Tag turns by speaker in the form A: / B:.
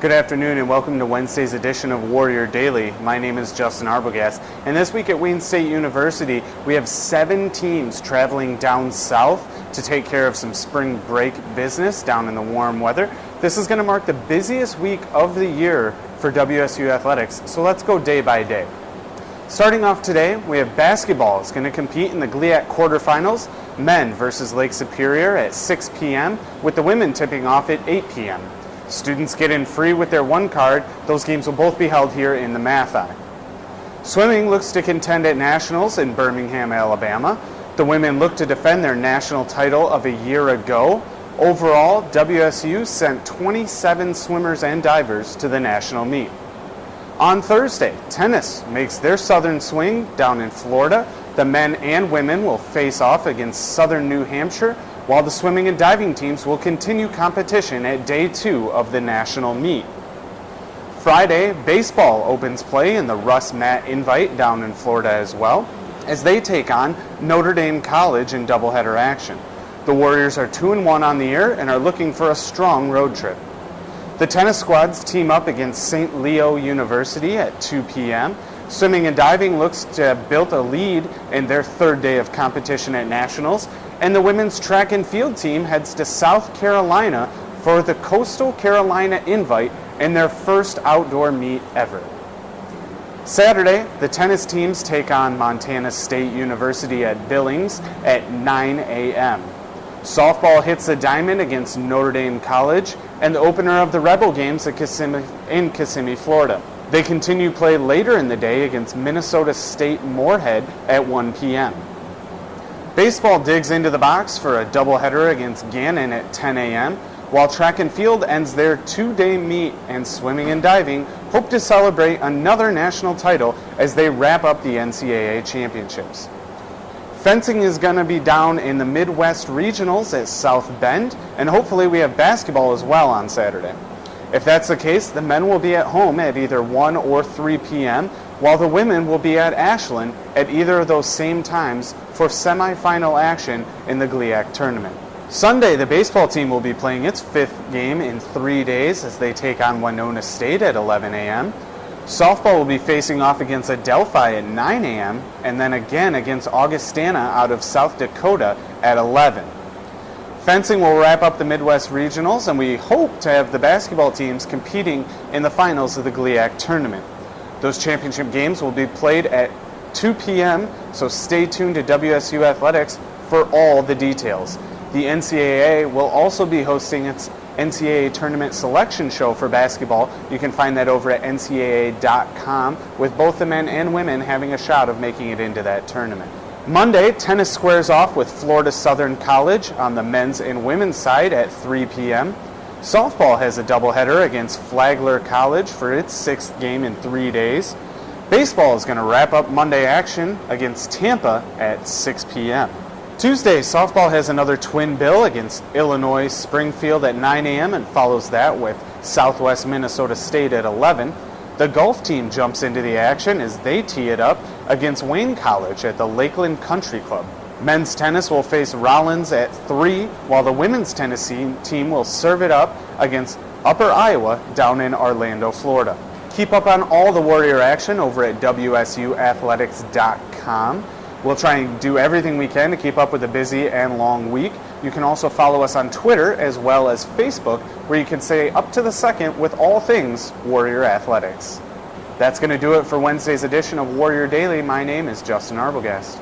A: Good afternoon and welcome to Wednesday's edition of Warrior Daily. My name is Justin Arbogast, and this week at Wayne State University we have 7 teams traveling down south to take care of some spring break business down in the warm weather. This is going to mark the busiest week of the year for WSU Athletics, so let's go day by day. Starting off today, we have basketball. It's going to compete in the GLIAC quarterfinals, men versus Lake Superior at 6 p.m., with the women tipping off at 8 p.m. Students get in free with their one card. Those games will both be held here in the Mathi. Swimming looks to contend at nationals in Birmingham, Alabama. The women look to defend their national title of a year ago. Overall, WSU sent 27 swimmers and divers to the national meet. On Thursday, tennis makes their southern swing down in Florida. The men and women will face off against Southern New Hampshire, while the swimming and diving teams will continue competition at day 2 of the national meet. Friday, baseball opens play in the Russ Matt Invite down in Florida as well, as they take on Notre Dame College in doubleheader action. The Warriors are 2-1 on the year and are looking for a strong road trip. The tennis squads team up against St. Leo University at 2 p.m. Swimming and diving looks to have built a lead in their 3rd day of competition at nationals, and the women's track and field team heads to South Carolina for the Coastal Carolina Invite in their first outdoor meet ever. Saturday, the tennis teams take on Montana State University at Billings at 9 a.m. Softball hits the diamond against Notre Dame College and the opener of the Rebel Games in Kissimmee, Florida. They continue play later in the day against Minnesota State Moorhead at 1 p.m. Baseball digs into the box for a doubleheader against Gannon at 10 a.m., while track and field ends their 2-day meet, and swimming and diving hope to celebrate another national title as they wrap up the NCAA championships. Fencing is going to be down in the Midwest Regionals at South Bend, and hopefully we have basketball as well on Saturday. If that's the case, the men will be at home at either 1 or 3 p.m., while the women will be at Ashland at either of those same times for semifinal action in the GLIAC tournament. Sunday, the baseball team will be playing its 5th game in 3 days as they take on Winona State at 11 a.m. Softball will be facing off against Adelphi at 9 a.m. and then again against Augustana out of South Dakota at 11. Fencing will wrap up the Midwest Regionals, and we hope to have the basketball teams competing in the finals of the GLIAC tournament. Those championship games will be played at 2 p.m., so stay tuned to WSU Athletics for all the details. The NCAA will also be hosting its NCAA Tournament Selection Show for basketball. You can find that over at ncaa.com, with both the men and women having a shot of making it into that tournament. Monday, tennis squares off with Florida Southern College on the men's and women's side at 3 p.m. Softball has a doubleheader against Flagler College for its 6th game in 3 days. Baseball is going to wrap up Monday action against Tampa at 6 p.m. Tuesday, softball has another twin bill against Illinois Springfield at 9 a.m. and follows that with Southwest Minnesota State at 11. The golf team jumps into the action as they tee it up against Wayne College at the Lakeland Country Club. Men's tennis will face Rollins at 3, while the women's tennis team will serve it up against Upper Iowa down in Orlando, Florida. Keep up on all the Warrior action over at WSUathletics.com. We'll try and do everything we can to keep up with a busy and long week. You can also follow us on Twitter as well as Facebook, where you can stay up to the second with all things Warrior Athletics. That's going to do it for Wednesday's edition of Warrior Daily. My name is Justin Arbogast.